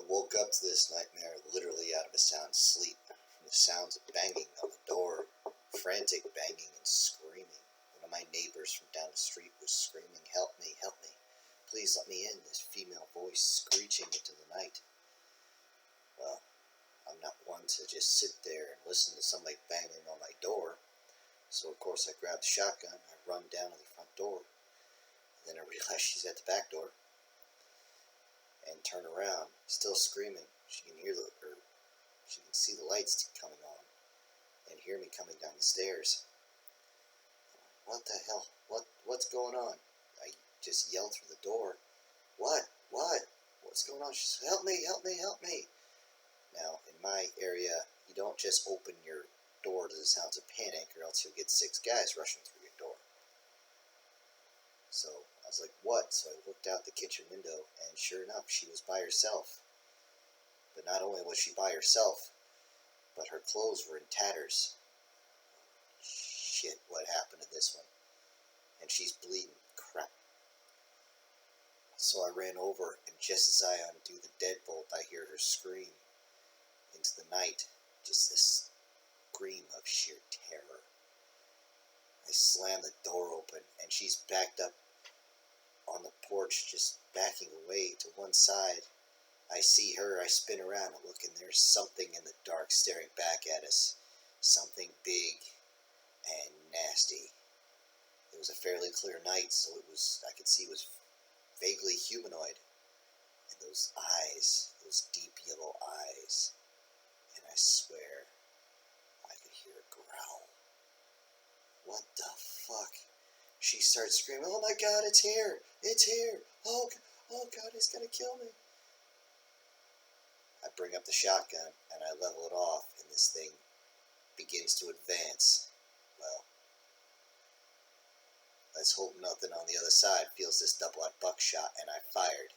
I woke up to this nightmare literally out of a sound sleep, from the sounds of banging on the door, frantic banging and screaming. One of my neighbors from down the street was screaming, "Help me, help me, please let me in," this female voice screeching into the night. Well, I'm not one to just sit there and listen to somebody banging on my door, so of course I grab the shotgun, I run down to the front door, and then I realize she's at the back door, and turn around, still screaming. She can she can see the lights coming on, and hear me coming down the stairs. What the hell? What's going on? I just yelled through the door. What? What's going on? She said, "Help me, help me, help me." Now, in my area, you don't just open your door to the sounds of panic, or else you'll get 6 guys rushing through your door. So I was like, what? So I looked out the kitchen window, and sure enough, she was by herself. But not only was she by herself, but her clothes were in tatters. Shit, what happened to this one? And she's bleeding. Crap. So I ran over, and just as I undo the deadbolt, I hear her scream into the night. Just this scream of sheer terror. I slam the door open, and she's backed up on the porch, just backing away to one side. I see her, I spin around and look, and there's something in the dark staring back at us. Something big and nasty. It was a fairly clear night, so I could see it was vaguely humanoid. And those eyes, those deep yellow eyes. And I swear, I could hear a growl. What the fuck? She starts screaming, "Oh my God, it's here! It's here! Oh God, it's gonna kill me!" I bring up the shotgun, and I level it off, and this thing begins to advance. Well, let's hope nothing on the other side feels this double-aught buckshot, and I fired.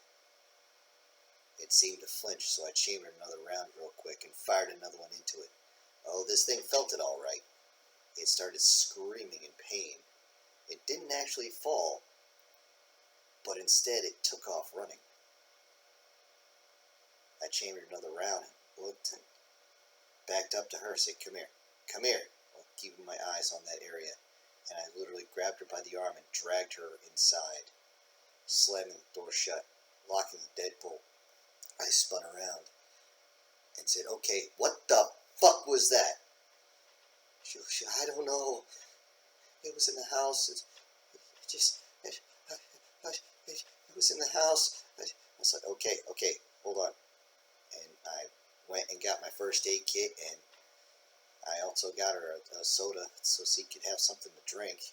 It seemed to flinch, so I chambered another round real quick and fired another one into it. Oh, this thing felt it all right. It started screaming in pain. It didn't actually fall, but instead it took off running. I chambered another round and looked and backed up to her, said, "Come here, come here," while keeping my eyes on that area. And I literally grabbed her by the arm and dragged her inside, slamming the door shut, locking the deadbolt. I spun around and said, "Okay, what the fuck was that?" I don't know. It was in the house. It was in the house. I was like, okay, hold on. And I went and got my first aid kit, and I also got her a soda so she could have something to drink.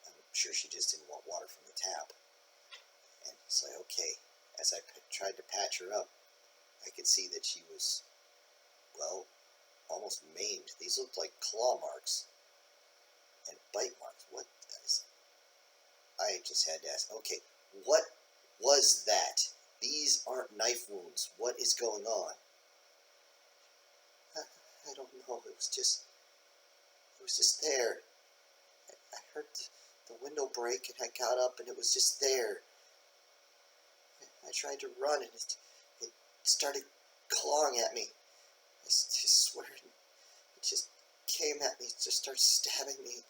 I'm sure she just didn't want water from the tap. And it's like, okay. As I tried to patch her up, I could see that she was, well, almost maimed. These looked like claw marks and bite marks. What is? I just had to ask, okay, what was that? These aren't knife wounds. What is going on? I don't know. It was just there. I heard the window break, and I got up, and it was just there. I tried to run, and it started clawing at me. I just swear, it just came at me, just started stabbing me.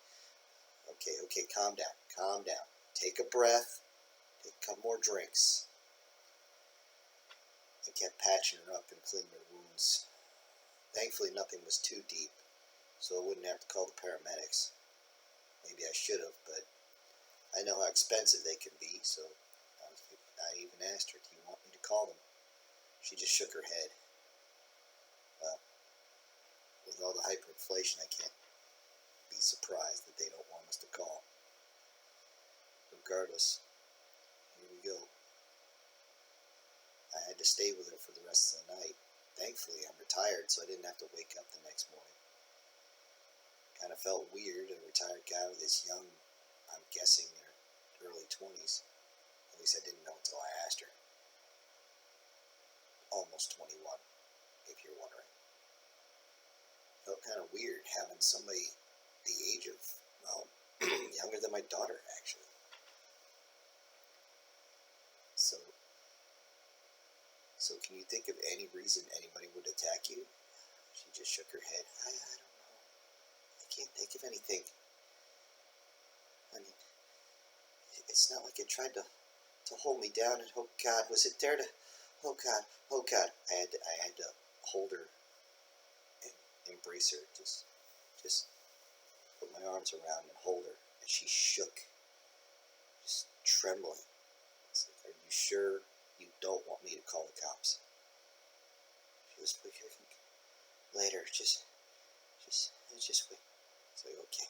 Okay, calm down. Take a breath. Take a couple more drinks. I kept patching her up and cleaning her wounds. Thankfully, nothing was too deep, so I wouldn't have to call the paramedics. Maybe I should have, but I know how expensive they can be, so I even asked her, "Do you want me to call them?" She just shook her head. Well, with all the hyperinflation, I can't be surprised that they don't want us to call. Regardless, here we go. I had to stay with her for the rest of the night. Thankfully, I'm retired, so I didn't have to wake up the next morning. Kind of felt weird, a retired guy with this young, I'm guessing in her early 20s. At least I didn't know until I asked her. Almost 21, if you're wondering. Felt kind of weird having somebody the age of, well, younger than my daughter, actually. So, So can you think of any reason anybody would attack you? She just shook her head. I don't know. I can't think of anything. I mean, it's not like it tried to hold me down and, oh God, was it there to, oh God, oh God. I had to hold her and embrace her, just put my arms around and hold her. And she shook, just trembling. It's like, are you sure you don't want me to call the cops? She was like, later, just wait. It's like, okay.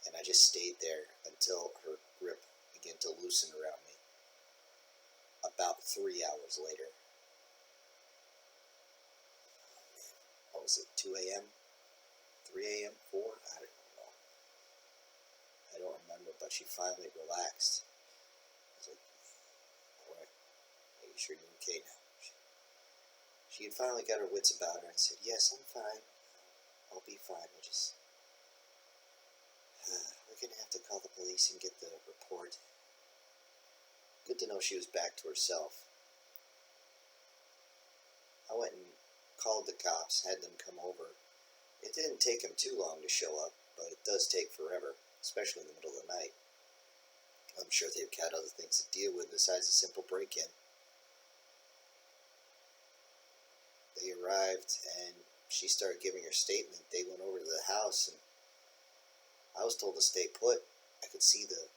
And I just stayed there until her grip began to loosen around me. About 3 hours later. Oh man, what was it, 2 a.m.? 3 a.m.? 4? I don't know. I don't remember, but she finally relaxed. I was like, alright, are you sure you're okay now? She had finally got her wits about her and said, yes, I'm fine. I'll be fine. We're going to have to call the police and get the report. Good to know she was back to herself. I went and called the cops, had them come over. It didn't take them too long to show up, but it does take forever, especially in the middle of the night. I'm sure they've got other things to deal with besides a simple break-in. They arrived, and she started giving her statement. They went over to the house, and I was told to stay put. I could see the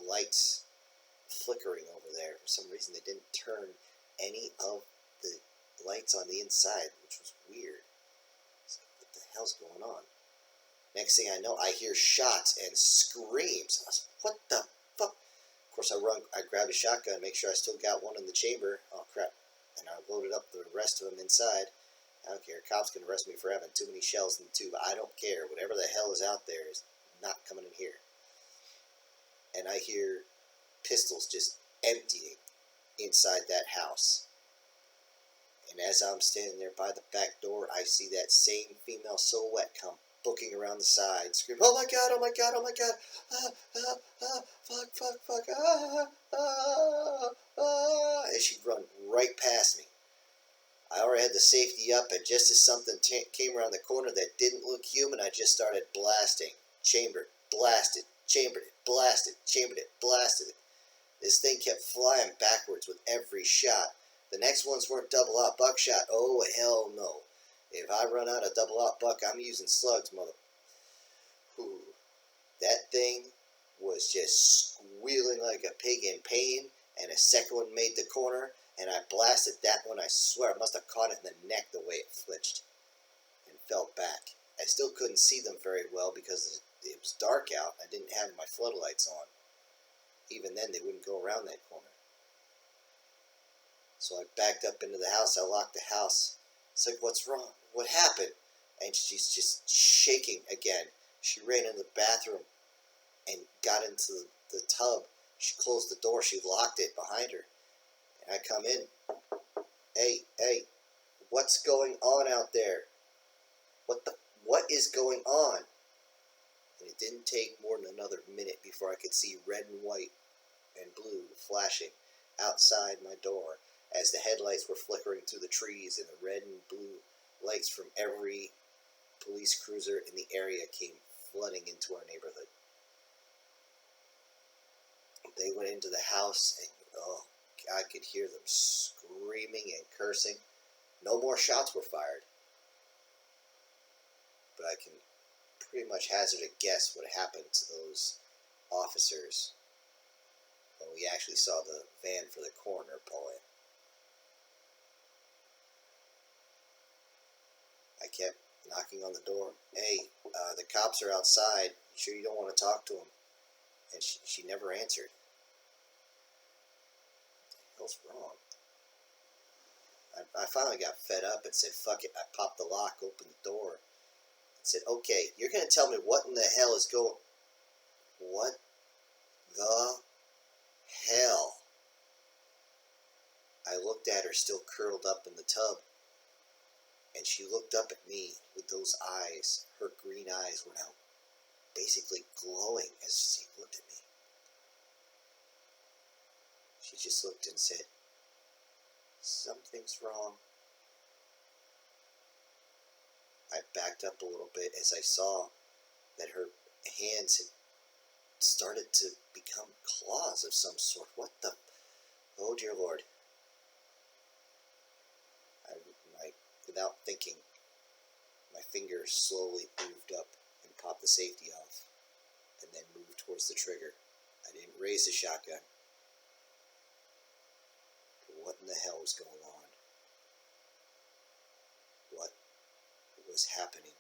lights flickering over there. For some reason, they didn't turn any of the lights on the inside, which was weird. It's like, what the hell's going on? Next thing I know, I hear shots and screams. I was like, what the fuck? Of course, I grabbed a shotgun, make sure I still got one in the chamber. Oh, crap. And I loaded up the rest of them inside. I don't care. Cops can arrest me for having too many shells in the tube. I don't care. Whatever the hell is out there is not coming in here. And I hear pistols just emptying inside that house. And as I'm standing there by the back door, I see that same female silhouette come booking around the side, scream, oh my God, oh my God, oh my God, fuck, and she'd run right past me. I already had the safety up, and just as something came around the corner that didn't look human, I just started blasting. Chambered, blasted, chambered it, blasted, chambered it, blasted it. This thing kept flying backwards with every shot. The next ones weren't double-aught buckshot. Oh, hell no. If I run out of double-aught buck, I'm using slugs, mother. Ooh. That thing was just squealing like a pig in pain, and a second one made the corner, and I blasted that one. I swear I must have caught it in the neck the way it flinched and fell back. I still couldn't see them very well because it was dark out. I didn't have my floodlights on. Even then, they wouldn't go around that corner. So I backed up into the house. I locked the house. It's like, what's wrong? What happened? And she's just shaking again. She ran into the bathroom and got into the tub. She closed the door. She locked it behind her. And I come in. Hey, what's going on out there? What is going on? And it didn't take more than another minute before I could see red and white and blue flashing outside my door as the headlights were flickering through the trees, and the red and blue lights from every police cruiser in the area came flooding into our neighborhood. They went into the house, and I could hear them screaming and cursing. No more shots were fired, but I can pretty much hazard a guess what happened to those officers when we actually saw the van for the coroner pull in. I kept knocking on the door. Hey, the cops are outside. You sure you don't want to talk to them? And she never answered. What the hell's wrong? I finally got fed up and said, fuck it. I popped the lock, opened the door, and said, okay, you're going to tell me what in the hell is going... What the hell? I looked at her still curled up in the tub, and she looked up at me with those eyes. Her green eyes were now basically glowing as she looked at me. She just looked and said, Something's wrong. I backed up a little bit as I saw that her hands had started to become claws of some sort. What the? Oh, dear Lord. Without thinking, my finger slowly moved up and popped the safety off, and then moved towards the trigger. I didn't raise the shotgun. What in the hell was going on? What was happening?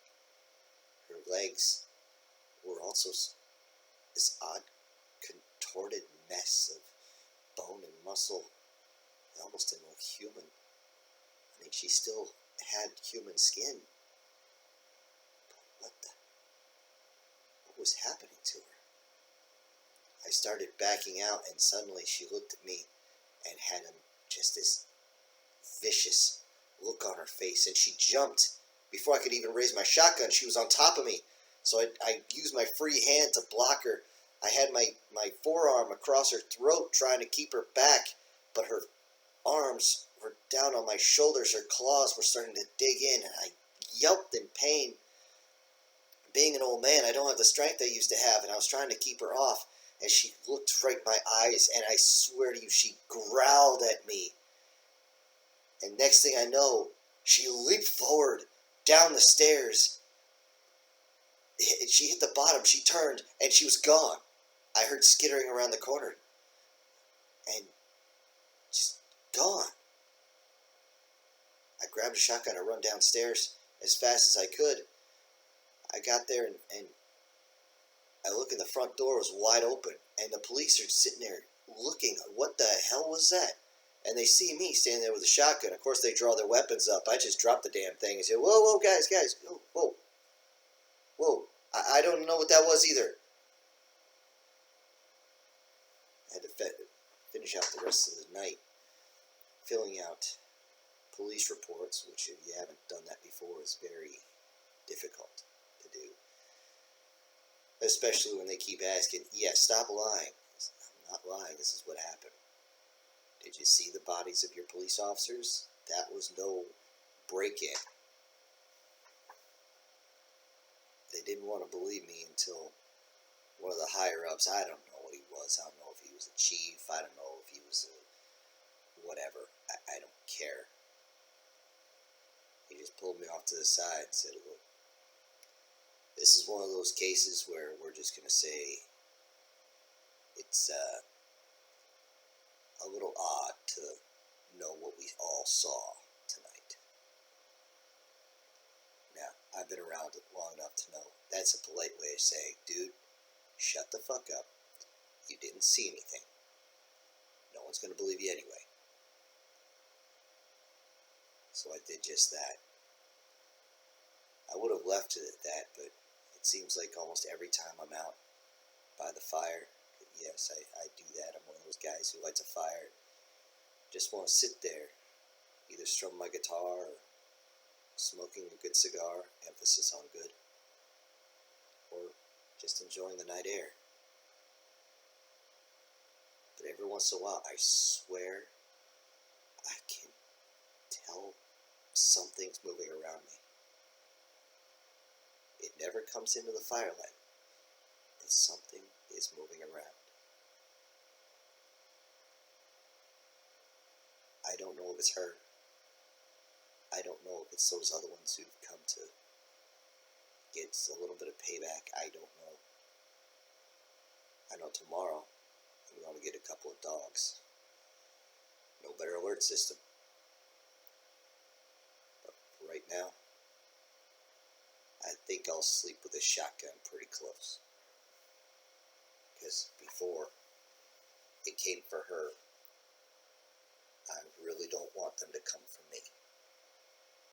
Her legs were also this odd, contorted mess of bone and muscle. It almost didn't look human. I mean, she still had human skin. But what was happening to her? I started backing out, and suddenly she looked at me and had just this vicious look on her face, and she jumped. Before I could even raise my shotgun, she was on top of me. So I used my free hand to block her. I had my forearm across her throat trying to keep her back, but her arms were down on my shoulders. Her claws were starting to dig in, and I yelped in pain. Being an old man, I don't have the strength I used to have, and I was trying to keep her off. And she looked right in my eyes, and I swear to you, she growled at me. And next thing I know, she leaped forward down the stairs. She hit the bottom, she turned, and she was gone. I heard skittering around the corner. And just gone. I grabbed a shotgun and run downstairs as fast as I could. I got there and I look, and the front door was wide open, and the police are sitting there looking. What the hell was that? And they see me standing there with a shotgun. Of course, they draw their weapons up. I just dropped the damn thing and said, whoa, guys, whoa. I don't know what that was either. I had to finish out the rest of the night filling out police reports, which if you haven't done that before is very difficult to do. Especially when they keep asking, stop lying. I'm not lying, this is what happened. Did you see the bodies of your police officers? That was no break-in. They didn't want to believe me until one of the higher-ups, I don't know what he was. I don't know if he was a chief. I don't know if he was a whatever. I don't care. He just pulled me off to the side and said, look, this is one of those cases where we're just going to say it's a little odd to know what we all saw tonight. Now, I've been around it long enough to know that's a polite way of saying, dude, shut the fuck up. You didn't see anything. No one's going to believe you anyway. So I did just that. I would have left it at that, but it seems like almost every time I'm out by the fire, yes, I do that. I'm one of those guys who lights a fire and just want to sit there, either strum my guitar or smoking a good cigar, emphasis on good, or just enjoying the night air. But every once in a while, I swear, I can tell something's moving around me. It never comes into the firelight, but something is moving around. I don't know if it's her. I don't know if it's those other ones who've come to get a little bit of payback. I don't know. I know tomorrow I'm going to get a couple of dogs. No better alert system. But right now, I think I'll sleep with a shotgun pretty close. Because before it came for her, I really don't want them to come for me.